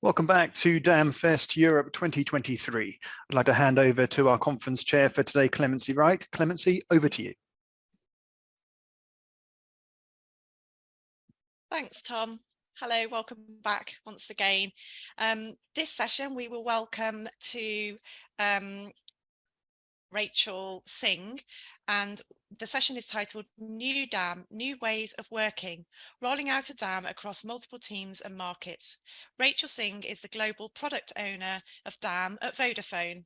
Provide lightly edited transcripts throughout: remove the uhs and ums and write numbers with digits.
Welcome back to DamFest Europe 2023. I'd like to hand over to our conference chair for today, Clemency Wright. Clemency, over to you. Thanks, Tom. Hello, welcome back once again. This session we will welcome to Rachael Singh, and the session is titled New DAM, New Ways of Working, Rolling Out a DAM Across Multiple Teams and Markets. Rachael Singh is the Global Product Owner of DAM at Vodafone.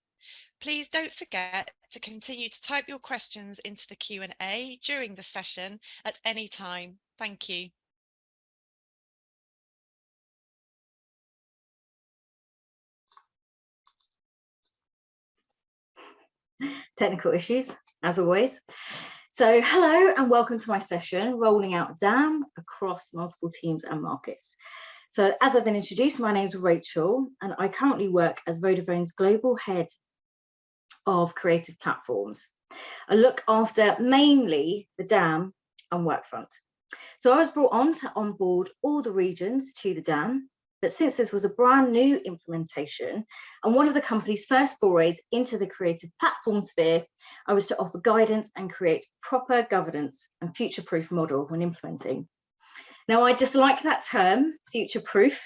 Please don't forget to continue to type your questions into the Q&A during the session at any time. Thank you. Technical issues, as always. So hello and welcome to my session, Rolling Out DAM Across Multiple Teams and Markets. So as I've been introduced, my name is Rachael and I currently work as Vodafone's Global Head of Creative Platforms. I look after mainly the DAM and Workfront. So I was brought on to onboard all the regions to the DAM, but since this was a brand new implementation and one of the company's first forays into the creative platform sphere, I was to offer guidance and create proper governance and future-proof model when implementing. Now, I dislike that term, future-proof.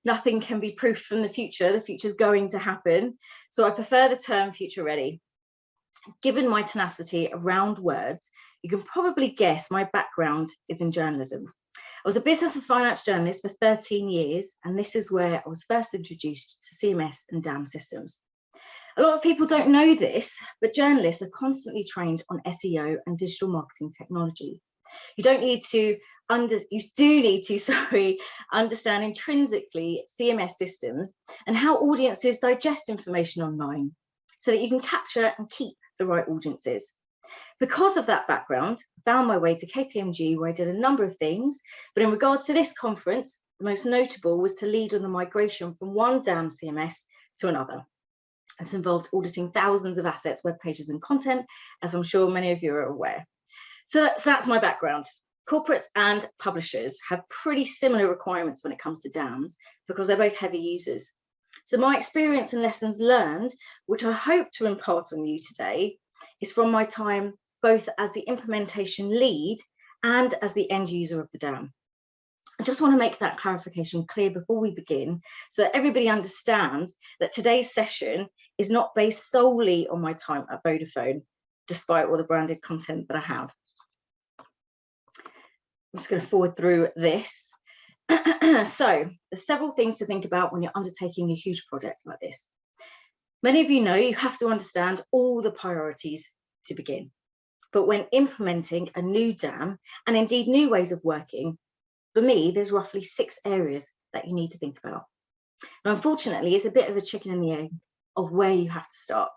Nothing can be proofed from the future's going to happen. So I prefer the term future-ready. Given my tenacity around words, you can probably guess my background is in journalism. I was a business and finance journalist for 13 years, and this is where I was first introduced to CMS and DAM systems. A lot of people don't know this, but journalists are constantly trained on SEO and digital marketing technology. You do need to understand intrinsically CMS systems and how audiences digest information online so that you can capture and keep the right audiences. Because of that background, I found my way to KPMG, where I did a number of things, but in regards to this conference, the most notable was to lead on the migration from one DAM CMS to another. This involved auditing thousands of assets, web pages and content, as I'm sure many of you are aware. So that's my background. Corporates and publishers have pretty similar requirements when it comes to DAMs because they're both heavy users. So my experience and lessons learned, which I hope to impart on you today, is from my time both as the implementation lead and as the end user of the DAM. I just want to make that clarification clear before we begin so that everybody understands that today's session is not based solely on my time at Vodafone, despite all the branded content that I have. I'm just going to forward through this. So there's several things to think about when you're undertaking a huge project like this. Many of you know you have to understand all the priorities to begin. But when implementing a new DAM, and indeed new ways of working, for me, there's roughly 6 areas that you need to think about. Now, unfortunately, it's a bit of a chicken and the egg of where you have to start.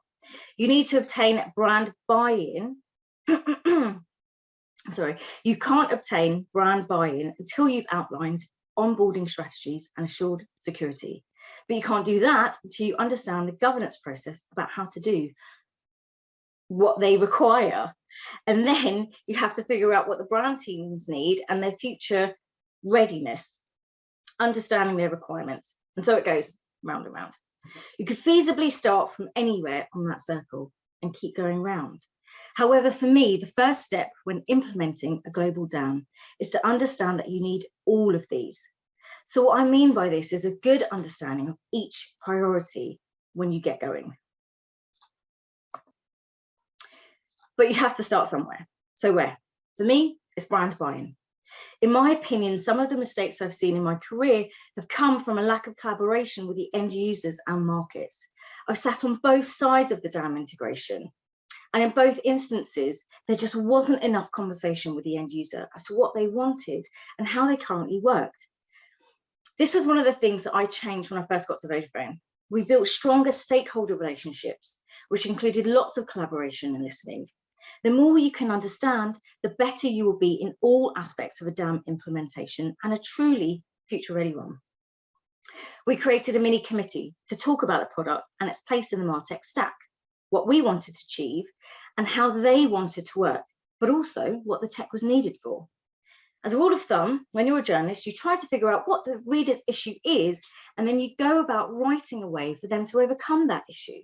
You need to obtain brand buy-in. Sorry, you can't obtain brand buy-in until you've outlined onboarding strategies and assured security. But you can't do that until you understand the governance process about how to do what they require. And then you have to figure out what the brand teams need and their future readiness, understanding their requirements. And so it goes round and round. You could feasibly start from anywhere on that circle and keep going round. However, for me, the first step when implementing a global DAM is to understand that you need all of these. So what I mean by this is a good understanding of each priority when you get going. But you have to start somewhere. So where? For me, it's brand buy-in. In my opinion, some of the mistakes I've seen in my career have come from a lack of collaboration with the end users and markets. I've sat on both sides of the DAM integration. And in both instances, there just wasn't enough conversation with the end user as to what they wanted and how they currently worked. This was one of the things that I changed when I first got to Vodafone. We built stronger stakeholder relationships, which included lots of collaboration and listening. The more you can understand, the better you will be in all aspects of a DAM implementation and a truly future-ready one. We created a mini committee to talk about the product and its place in the MarTech stack, what we wanted to achieve and how they wanted to work, but also what the tech was needed for. As a rule of thumb, when you're a journalist, you try to figure out what the reader's issue is, and then you go about writing a way for them to overcome that issue.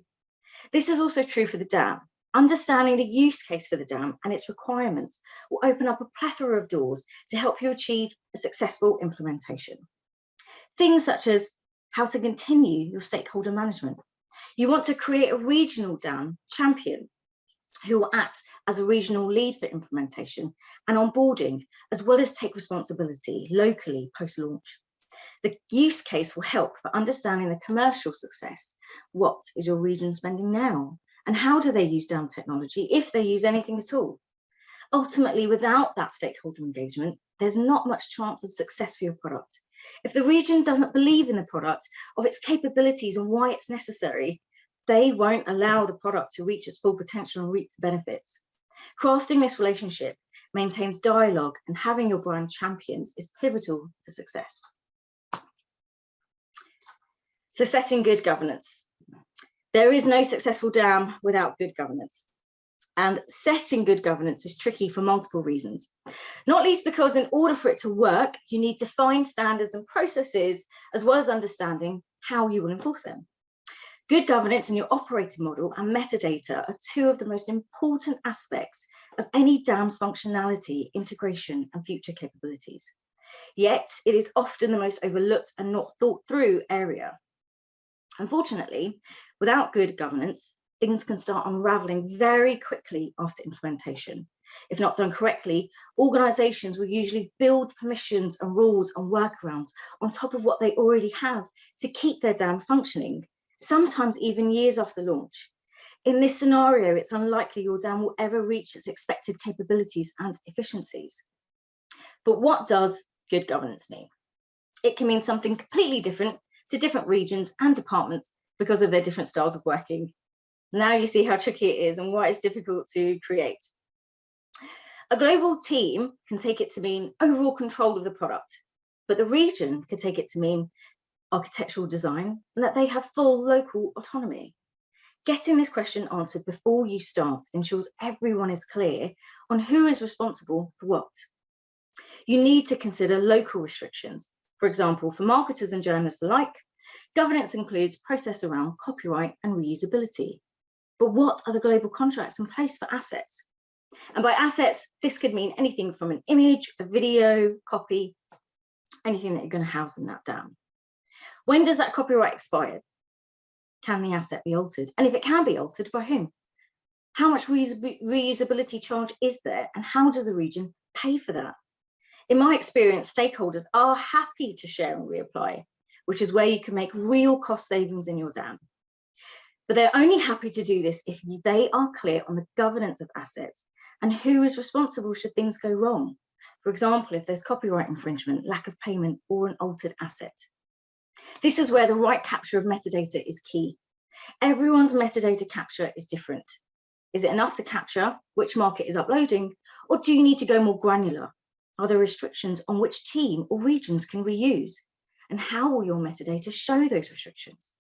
This is also true for the dam. Understanding the use case for the dam and its requirements will open up a plethora of doors to help you achieve a successful implementation. Things such as how to continue your stakeholder management. You want to create a regional dam champion who will act as a regional lead for implementation and onboarding, as well as take responsibility locally post-launch. The use case will help for understanding the commercial success. What is your region spending now? And how do they use dam technology, if they use anything at all? Ultimately, without that stakeholder engagement, there's not much chance of success for your product. If the region doesn't believe in the product, of its capabilities and why it's necessary, they won't allow the product to reach its full potential and reap the benefits. Crafting this relationship maintains dialogue, and having your brand champions is pivotal to success. So setting good governance. There is no successful dam without good governance. And setting good governance is tricky for multiple reasons, not least because in order for it to work, you need defined standards and processes, as well as understanding how you will enforce them. Good governance in your operating model and metadata are two of the most important aspects of any dam's functionality, integration, and future capabilities. Yet, it is often the most overlooked and not thought through area. Unfortunately, without good governance, things can start unraveling very quickly after implementation. If not done correctly, organizations will usually build permissions and rules and workarounds on top of what they already have to keep their dam functioning, sometimes even years after launch. In this scenario, it's unlikely your dam will ever reach its expected capabilities and efficiencies. But what does good governance mean? It can mean something completely different to different regions and departments because of their different styles of working. Now you see how tricky it is and why it's difficult to create. A global team can take it to mean overall control of the product, but the region could take it to mean architectural design and that they have full local autonomy. Getting this question answered before you start ensures everyone is clear on who is responsible for what. You need to consider local restrictions. For example, for marketers and journalists alike, governance includes process around copyright and reusability. But what are the global contracts in place for assets? And by assets, this could mean anything from an image, a video, copy, anything that you're going to house in that dam. When does that copyright expire? Can the asset be altered? And if it can be altered, by whom? How much reusability charge is there? And how does the region pay for that? In my experience, stakeholders are happy to share and reapply, which is where you can make real cost savings in your dam. But they're only happy to do this if they are clear on the governance of assets and who is responsible should things go wrong. For example, if there's copyright infringement, lack of payment, or an altered asset. This is where the right capture of metadata is key. Everyone's metadata capture is different. Is it enough to capture which market is uploading, or do you need to go more granular? Are there restrictions on which team or regions can reuse? And how will your metadata show those restrictions?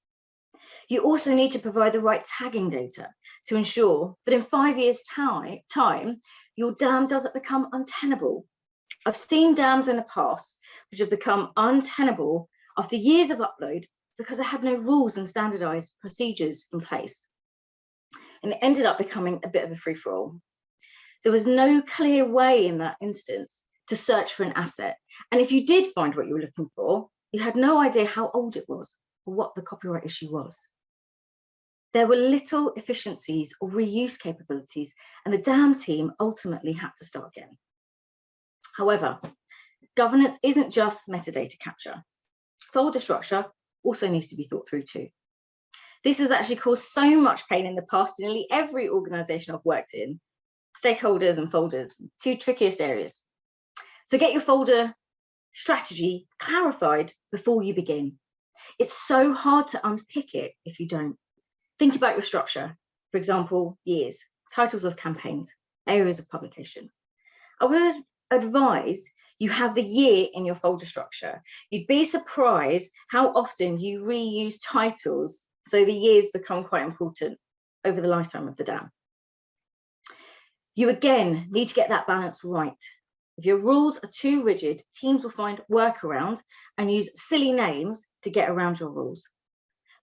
You also need to provide the right tagging data to ensure that in 5 years' time, your dam doesn't become untenable. I've seen dams in the past which have become untenable after years of upload because they had no rules and standardized procedures in place. And it ended up becoming a bit of a free-for-all. There was no clear way in that instance to search for an asset. And if you did find what you were looking for, you had no idea how old it was or what the copyright issue was. There were little efficiencies or reuse capabilities, and the dam team ultimately had to start again. However, governance isn't just metadata capture. Folder structure also needs to be thought through too. This has actually caused so much pain in the past in nearly every organization I've worked in. Stakeholders and folders, two trickiest areas. So get your folder strategy clarified before you begin. It's so hard to unpick it if you don't. Think about your structure. For example, years, titles of campaigns, areas of publication. I would advise you have the year in your folder structure. You'd be surprised how often you reuse titles, so the years become quite important over the lifetime of the dam. You again need to get that balance right. If your rules are too rigid, teams will find workarounds and use silly names to get around your rules.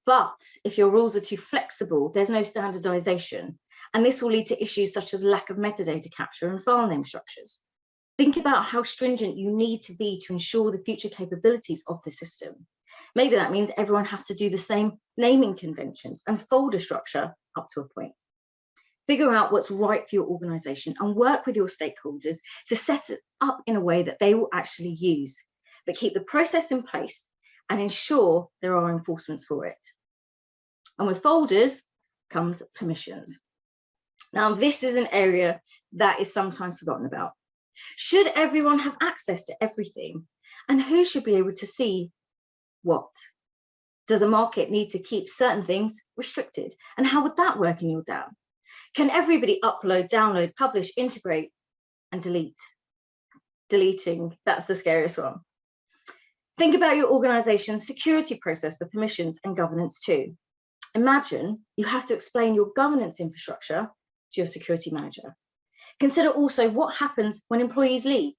But if your rules are too flexible, there's no standardization, and this will lead to issues such as lack of metadata capture and file name structures. Think about how stringent you need to be to ensure the future capabilities of the system. Maybe that means everyone has to do the same naming conventions and folder structure up to a point. Figure out what's right for your organization and work with your stakeholders to set it up in a way that they will actually use, but keep the process in place and ensure there are enforcements for it. And with folders comes permissions. Now, this is an area that is sometimes forgotten about. Should everyone have access to everything? And who should be able to see what? Does a market need to keep certain things restricted? And how would that work in your DAM? Can everybody upload, download, publish, integrate, and delete? Deleting, that's the scariest one. Think about your organization's security process for permissions and governance too. Imagine you have to explain your governance infrastructure to your security manager. Consider also what happens when employees leave.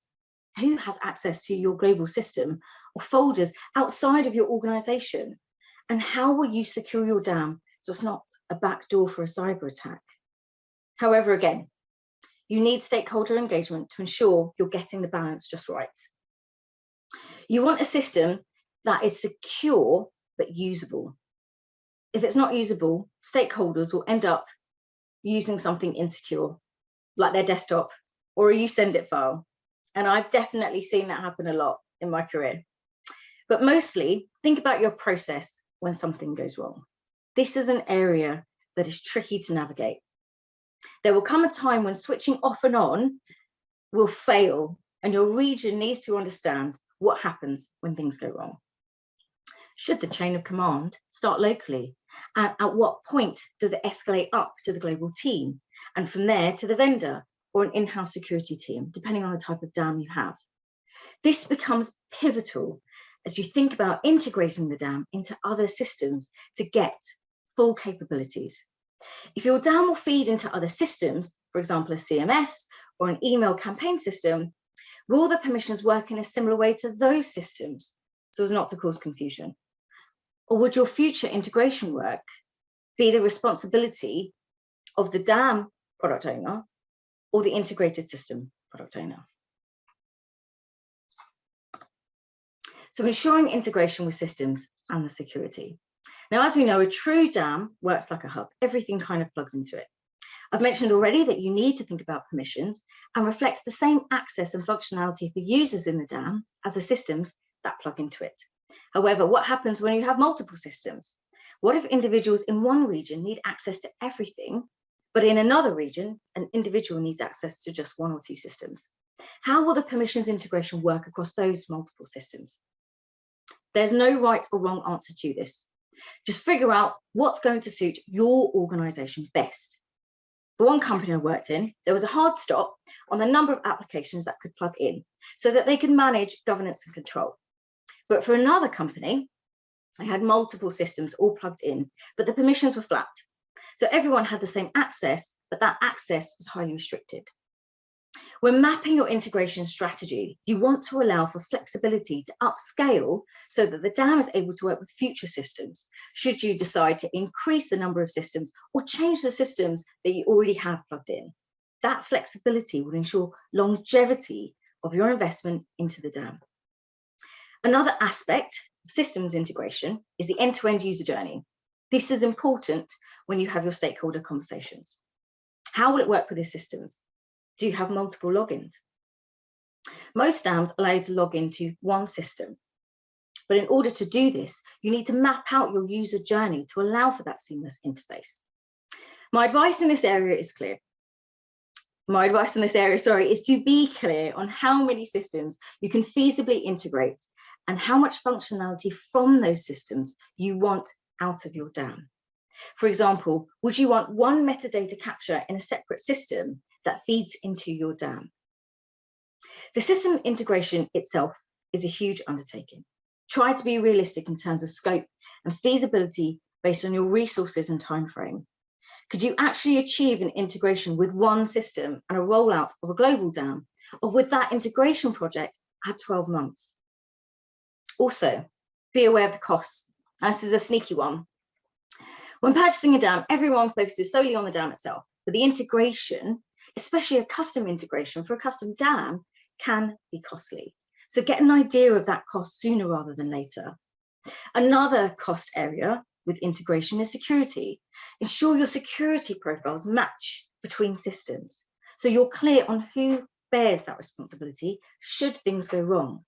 Who has access to your global system or folders outside of your organization? And how will you secure your DAM so it's not a backdoor for a cyber attack? However, again, you need stakeholder engagement to ensure you're getting the balance just right. You want a system that is secure but usable. If it's not usable, stakeholders will end up using something insecure, like their desktop or a YouSendIt file. And I've definitely seen that happen a lot in my career. But mostly, think about your process when something goes wrong. This is an area that is tricky to navigate. There will come a time when switching off and on will fail, and your region needs to understand what happens when things go wrong. Should the chain of command start locally? And at what point does it escalate up to the global team? And from there to the vendor or an in-house security team, depending on the type of DAM you have. This becomes pivotal as you think about integrating the DAM into other systems to get full capabilities. If your DAM will feed into other systems, for example, a CMS or an email campaign system, will the permissions work in a similar way to those systems so as not to cause confusion? Or would your future integration work be the responsibility of the DAM product owner or the integrated system product owner? So ensuring integration with systems and the security. Now, as we know, a true DAM works like a hub. Everything kind of plugs into it. I've mentioned already that you need to think about permissions and reflect the same access and functionality for users in the DAM as the systems that plug into it. However, what happens when you have multiple systems? What if individuals in one region need access to everything, but in another region, an individual needs access to just one or two systems? How will the permissions integration work across those multiple systems? There's no right or wrong answer to this. Just figure out what's going to suit your organization best. For one company I worked in, there was a hard stop on the number of applications that could plug in so that they could manage governance and control. But for another company, I had multiple systems all plugged in, but the permissions were flat. So everyone had the same access, but that access was highly restricted. When mapping your integration strategy, you want to allow for flexibility to upscale so that the DAM is able to work with future systems, should you decide to increase the number of systems or change the systems that you already have plugged in. That flexibility will ensure longevity of your investment into the DAM. Another aspect of systems integration is the end-to-end user journey. This is important when you have your stakeholder conversations. How will it work with the systems? Do you have multiple logins? Most DAMs allow you to log into one system. But in order to do this, you need to map out your user journey to allow for that seamless interface. My advice in this area is clear. Is to be clear on how many systems you can feasibly integrate and how much functionality from those systems you want out of your DAM. For example, would you want one metadata capture in a separate system that feeds into your DAM? The system integration itself is a huge undertaking. Try to be realistic in terms of scope and feasibility based on your resources and time frame. Could you actually achieve an integration with one system and a rollout of a global dam? Or would that integration project add 12 months? Also, be aware of the costs. This is a sneaky one. When purchasing a dam, everyone focuses solely on the dam itself, but the integration, especially a custom integration for a custom dam, can be costly. So get an idea of that cost sooner rather than later. Another cost area with integration is security. Ensure your security profiles match between systems, so you're clear on who bears that responsibility should things go wrong.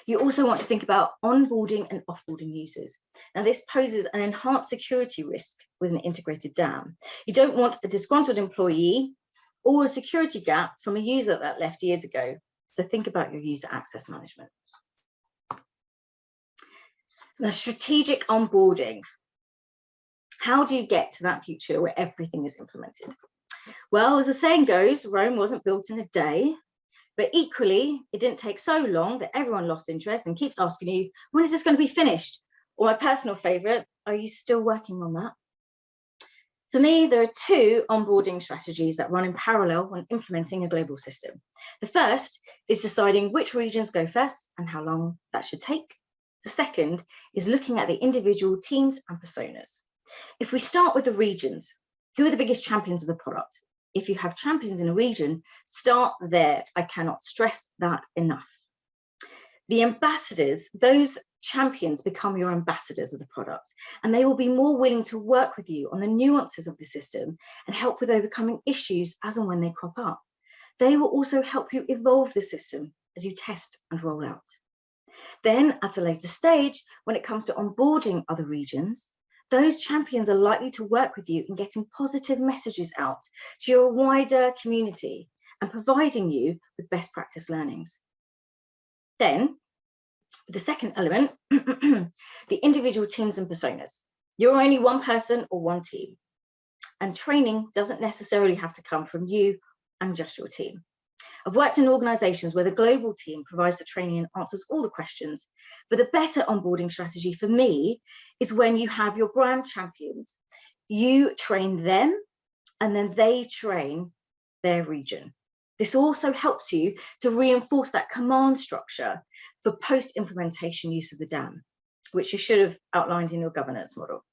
You also want to think about onboarding and offboarding users. Now, this poses an enhanced security risk with an integrated dam. You don't want a disgruntled employee or a security gap from a user that left years ago. So think about your user access management. Now, strategic onboarding. How do you get to that future where everything is implemented? Well, as the saying goes, Rome wasn't built in a day, but equally, it didn't take so long that everyone lost interest and keeps asking you, when is this going to be finished? Or my personal favorite, are you still working on that? For me, there are two onboarding strategies that run in parallel when implementing a global system. The first is deciding which regions go first and how long that should take. The second is looking at the individual teams and personas. If we start with the regions, who are the biggest champions of the product? If you have champions in a region, start there. I cannot stress that enough. The ambassadors, those champions become your ambassadors of the product, and they will be more willing to work with you on the nuances of the system and help with overcoming issues as and when they crop up. They will also help you evolve the system as you test and roll out. Then at a later stage, when it comes to onboarding other regions, those champions are likely to work with you in getting positive messages out to your wider community and providing you with best practice learnings. Then, the second element, the individual teams and personas. You're only one person or one team, and training doesn't necessarily have to come from you and just your team. I've worked in organizations where the global team provides the training and answers all the questions, but the better onboarding strategy for me is when you have your brand champions. You train them and then they train their region. This also helps you to reinforce that command structure for post-implementation use of the dam, which you should have outlined in your governance model.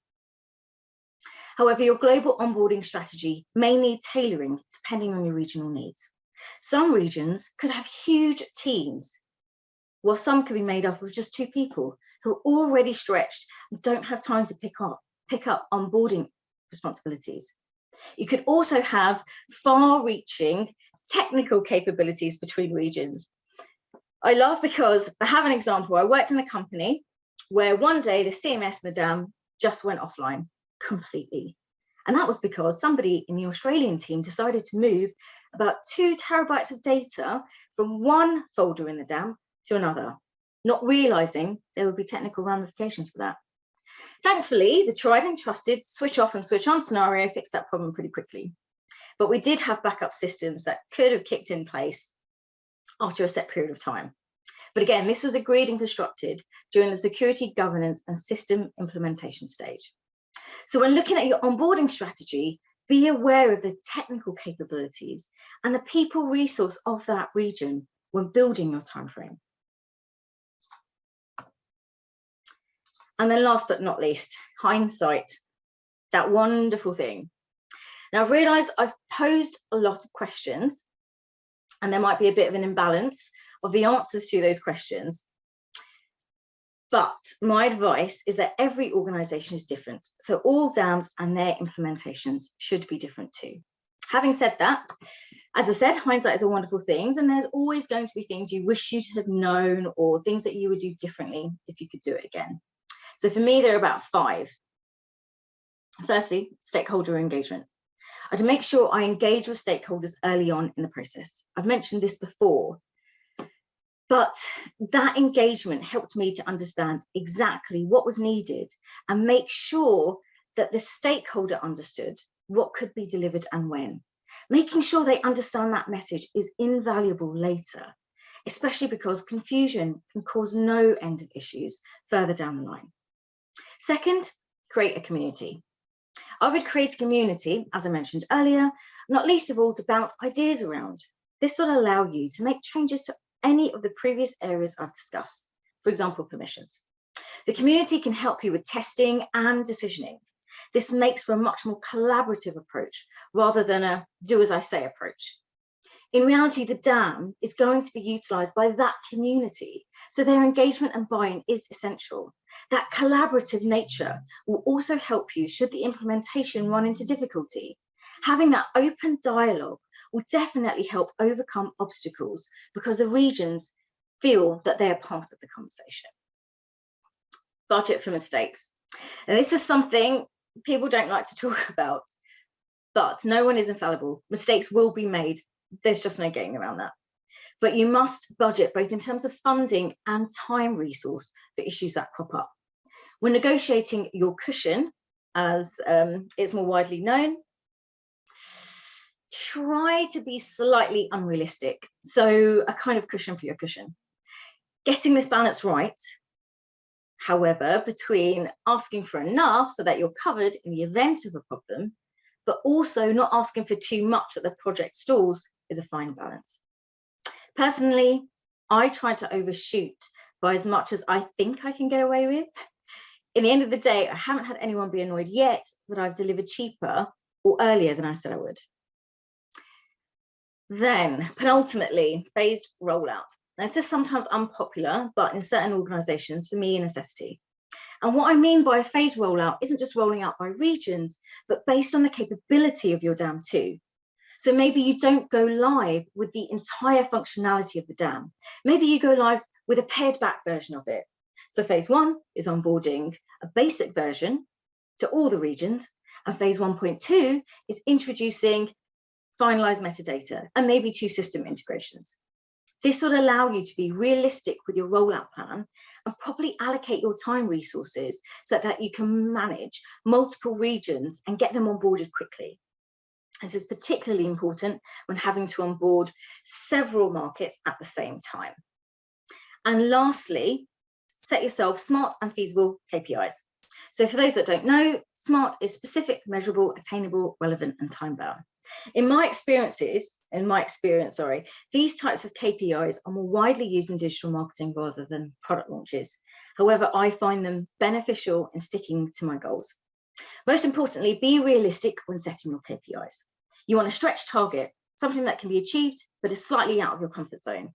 However, your global onboarding strategy may need tailoring depending on your regional needs. Some regions could have huge teams, while some could be made up of just two people who are already stretched and don't have time to pick up onboarding responsibilities. You could also have far-reaching technical capabilities between regions. I laugh because I have an example. I worked in a company where one day the CMS in the dam just went offline completely. And that was because somebody in the Australian team decided to move about 2 terabytes of data from one folder in the dam to another, not realizing there would be technical ramifications for that. Thankfully, the tried and trusted switch off and switch on scenario fixed that problem pretty quickly. But we did have backup systems that could have kicked in place after a set period of time. But again, this was agreed and constructed during the security, governance, and system implementation stage. So when looking at your onboarding strategy, be aware of the technical capabilities and the people resource of that region when building your timeframe. And then last but not least, hindsight, that wonderful thing. Now I've realized I've posed a lot of questions and there might be a bit of an imbalance of the answers to those questions. But my advice is that every organization is different. So all dams and their implementations should be different too. Having said that, as I said, hindsight is a wonderful thing, and there's always going to be things you wish you'd have known or things that you would do differently if you could do it again. So for me, there are about 5. Firstly, stakeholder engagement. I'd make sure I engage with stakeholders early on in the process. I've mentioned this before, but that engagement helped me to understand exactly what was needed and make sure that the stakeholder understood what could be delivered and when. Making sure they understand that message is invaluable later, especially because confusion can cause no end of issues further down the line. Second, create a community. I would create a community, as I mentioned earlier, not least of all to bounce ideas around. This will allow you to make changes to any of the previous areas I've discussed, for example, permissions. The community can help you with testing and decisioning. This makes for a much more collaborative approach rather than a do as I say approach. In reality, the DAM is going to be utilised by that community, so their engagement and buy-in is essential. That collaborative nature will also help you should the implementation run into difficulty. Having that open dialogue will definitely help overcome obstacles because the regions feel that they are part of the conversation. Budget for mistakes. And this is something people don't like to talk about, but no one is infallible. Mistakes will be made. There's just no getting around that. But you must budget both in terms of funding and time resource for issues that crop up. When negotiating your cushion, as it's more widely known, try to be slightly unrealistic. So a kind of cushion for your cushion. Getting this balance right, however, between asking for enough so that you're covered in the event of a problem, but also not asking for too much that the project stalls, is a fine balance. Personally, I try to overshoot by as much as I think I can get away with. In the end of the day, I haven't had anyone be annoyed yet that I've delivered cheaper or earlier than I said I would. Then, penultimately, phased rollout. Now, this is sometimes unpopular, but in certain organisations, for me, a necessity. And what I mean by a phased rollout isn't just rolling out by regions, but based on the capability of your DAM too. So maybe you don't go live with the entire functionality of the DAM. Maybe you go live with a pared back version of it. So phase 1 is onboarding a basic version to all the regions, and phase 1.2 is introducing finalized metadata and maybe 2 system integrations. This will allow you to be realistic with your rollout plan and properly allocate your time resources so that you can manage multiple regions and get them onboarded quickly. This is particularly important when having to onboard several markets at the same time. And lastly, set yourself smart and feasible KPIs. So for those that don't know, SMART is specific, measurable, attainable, relevant, and time-bound. In my experience, these types of KPIs are more widely used in digital marketing rather than product launches. However, I find them beneficial in sticking to my goals. Most importantly, be realistic when setting your KPIs. You want a stretch target, something that can be achieved, but is slightly out of your comfort zone.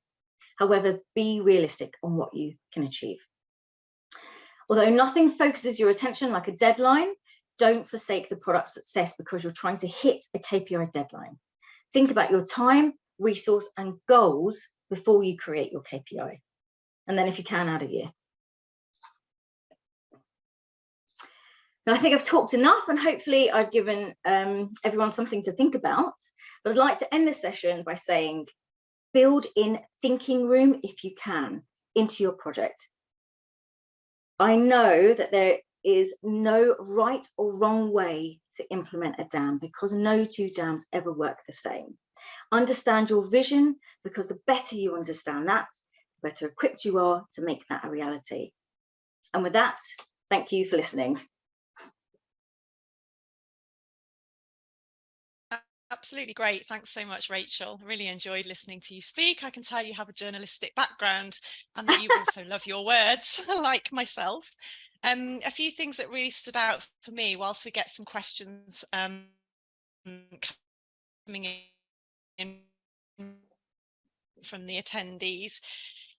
However, be realistic on what you can achieve. Although nothing focuses your attention like a deadline, don't forsake the product success because you're trying to hit a KPI deadline. Think about your time, resource, and goals before you create your KPI. And then if you can, add a year. Now, I think I've talked enough and hopefully I've given everyone something to think about. But I'd like to end this session by saying, build in thinking room if you can into your project. I know that there is no right or wrong way to implement a DAM because no 2 DAMs ever work the same. Understand your vision because the better you understand that, the better equipped you are to make that a reality. And with that, thank you for listening. Absolutely great. Thanks so much, Rachel. I really enjoyed listening to you speak. I can tell you have a journalistic background and that you also love your words, like myself. A few things that really stood out for me whilst we get some questions coming in from the attendees.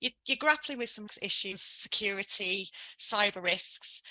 You're grappling with some issues, security, cyber risks.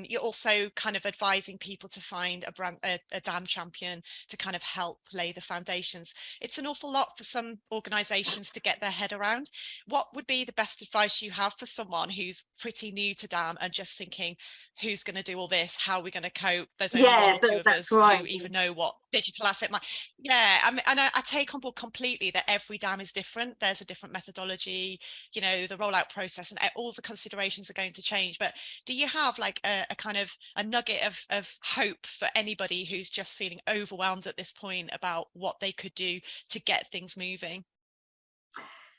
You're also kind of advising people to find a DAM champion to kind of help lay the foundations. It's an awful lot for some organisations to get their head around. What would be the best advice you have for someone who's pretty new to DAM and just thinking, who's going to do all this? How are we going to cope? There's only 1 or 2 of us who even know what digital asset might. Yeah, I take on board completely that every DAM is different. There's a different methodology, you know, the rollout process and all the considerations are going to change. But do you have like a kind of a nugget of hope for anybody who's just feeling overwhelmed at this point about what they could do to get things moving?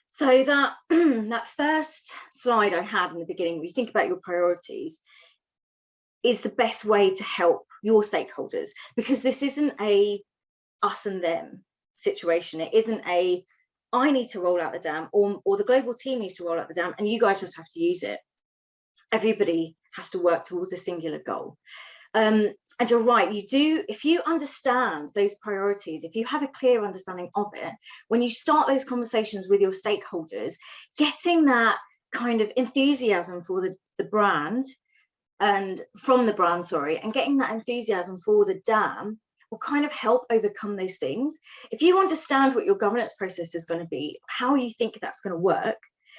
So that that first slide I had in the beginning, where you think about your priorities, is the best way to help your stakeholders, because this isn't a us and them situation. It isn't a I need to roll out the dam, or the global team needs to roll out the dam and you guys just have to use it. Everybody has to work towards a singular goal. And you're right, you do, if you understand those priorities, if you have a clear understanding of it, when you start those conversations with your stakeholders, getting that kind of enthusiasm for the brand, and from the brand, sorry, and getting that enthusiasm for the dam will kind of help overcome those things. If you understand what your governance process is going to be, how you think that's going to work,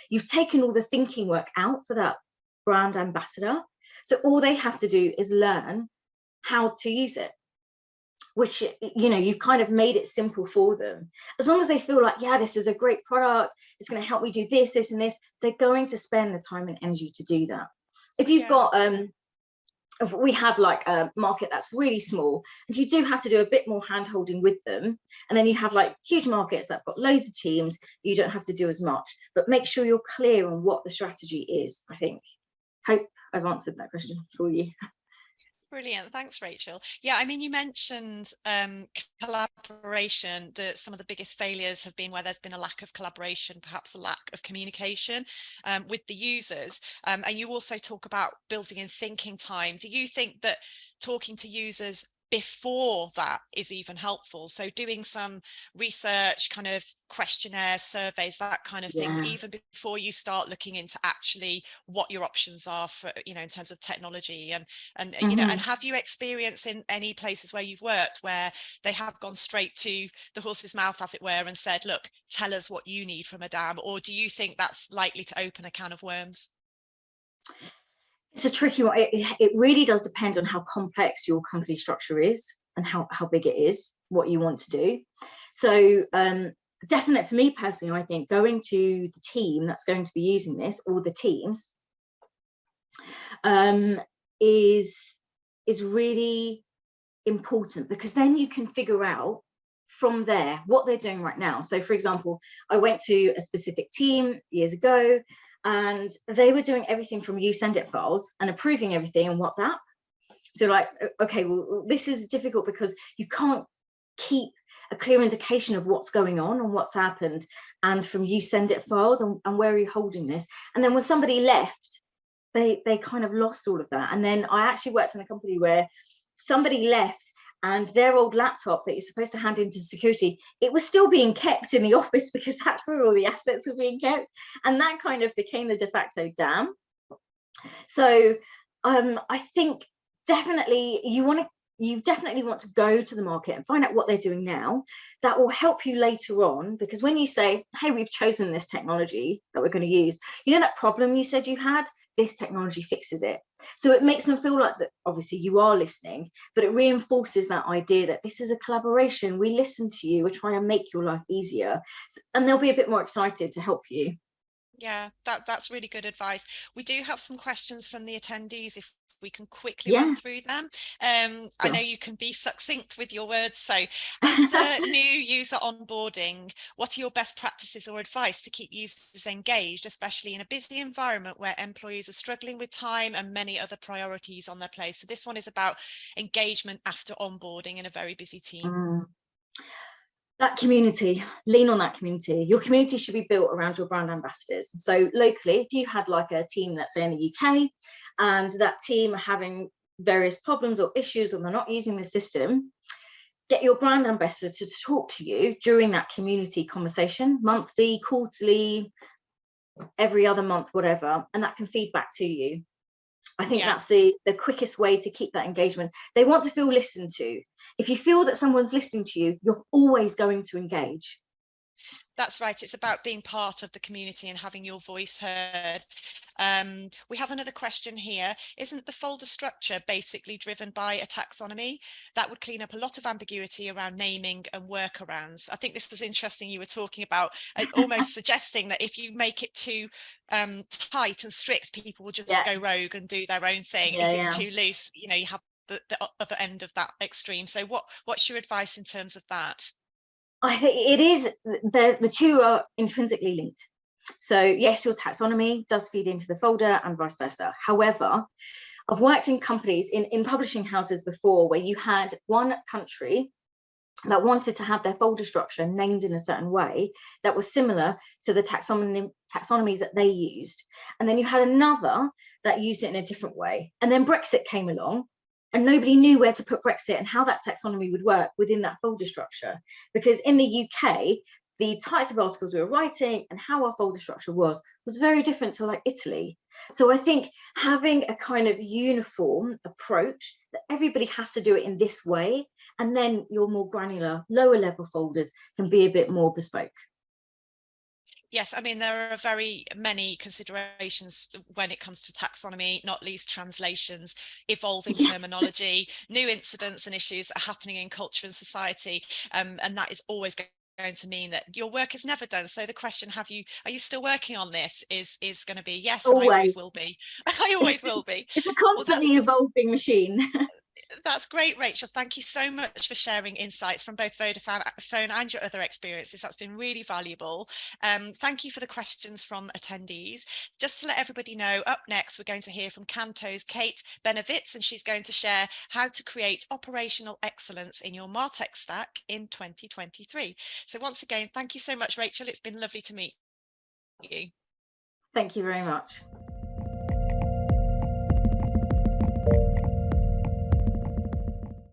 you've taken all the thinking work out for that brand ambassador. So all they have to do is learn how to use it, which, you know, you've kind of made it simple for them. As long as they feel like, yeah, this is a great product, it's going to help me do this, this, and this, they're going to spend the time and energy to do that. If you've got, if we have like a market that's really small, and you do have to do a bit more hand holding with them, and then you have like huge markets that have got loads of teams, you don't have to do as much, but make sure you're clear on what the strategy is. I think, hope I've answered that question for you. Brilliant, thanks Rachel. Yeah, I mean, you mentioned collaboration, that some of the biggest failures have been where there's been a lack of collaboration, perhaps a lack of communication with the users, and you also talk about building in thinking time. Do you think that talking to users before that is even helpful? So doing some research, kind of questionnaires, surveys, that kind of thing, even before you start looking into actually what your options are for, you know, in terms of technology, and you know, and have you experienced in any places where you've worked where they have gone straight to the horse's mouth, as it were, and said, look, tell us what you need from a dam? Or do you think that's likely to open a can of worms? It's a tricky one. It really does depend on how complex your company structure is and how big it is, what you want to do. So definitely for me personally, I think going to the team that's going to be using this, or the teams, is really important, because then you can figure out from there what they're doing right now. So for example, I went to a specific team years ago, and they were doing everything from you send it files and approving everything in WhatsApp. So like, okay, well, this is difficult because you can't keep a clear indication of what's going on what's happened, and from you send it files, and where are you holding this? And then when somebody left, they kind of lost all of that. And then I actually worked in a company where somebody left, and their old laptop that you're supposed to hand into security, it was still being kept in the office, because that's where all the assets were being kept. And that kind of became the de facto dam. So I think definitely you definitely want to go to the market and find out what they're doing now. That will help you later on, because when you say, hey, we've chosen this technology that we're going to use, you know, that problem you said you had, this technology fixes it. So it makes them feel like that obviously you are listening, but it reinforces that idea that this is a collaboration. We listen to you, we're trying to make your life easier, and they'll be a bit more excited to help you. Yeah, that's really good advice. We do have some questions from the attendees, if we can quickly run through them. I know you can be succinct with your words. So after new user onboarding, what are your best practices or advice to keep users engaged, especially in a busy environment where employees are struggling with time and many other priorities on their plate? So this one is about engagement after onboarding in a very busy team. That community, lean on that community. Your community should be built around your brand ambassadors. So locally, if you had like a team, let's say in the UK, and that team are having various problems or issues, or they're not using the system, get your brand ambassador to talk to you during that community conversation, monthly, quarterly, every other month, whatever, and that can feed back to you. I think that's the quickest way to keep that engagement. They want to feel listened to. If you feel that someone's listening to you, you're always going to engage. That's right. It's about being part of the community and having your voice heard. We have another question here. Isn't the folder structure basically driven by a taxonomy? That would clean up a lot of ambiguity around naming and workarounds. I think this was interesting. You were talking about almost suggesting that if you make it too tight and strict, people will just go rogue and do their own thing. If it's too loose, you know, you have the other end of that extreme. So what's your advice in terms of that? I think it is, the two are intrinsically linked. So yes, your taxonomy does feed into the folder and vice versa. However, I've worked in companies, in publishing houses before, where you had one country that wanted to have their folder structure named in a certain way that was similar to the taxonomies that they used. And then you had another that used it in a different way. And then Brexit came along and nobody knew where to put Brexit and how that taxonomy would work within that folder structure. Because in the UK, the types of articles we were writing and how our folder structure was very different to like Italy. So I think having a kind of uniform approach that everybody has to do it in this way, and then your more granular, lower level folders can be a bit more bespoke. Yes, I mean, there are very many considerations when it comes to taxonomy, not least translations, evolving terminology, new incidents and issues that are happening in culture and society, and that is always going to mean that your work is never done. So the question, are you still working on this, is going to be yes. Always. And I always will be. I always will be. It's a constantly evolving machine. That's great, Rachel. Thank you so much for sharing insights from both Vodafone and your other experiences. That's been really valuable. Thank you for the questions from attendees. Just to let everybody know, up next, we're going to hear from Canto's Kate Benevitz, and she's going to share how to create operational excellence in your MarTech stack in 2023. So once again, thank you so much, Rachel. It's been lovely to meet you. Thank you very much.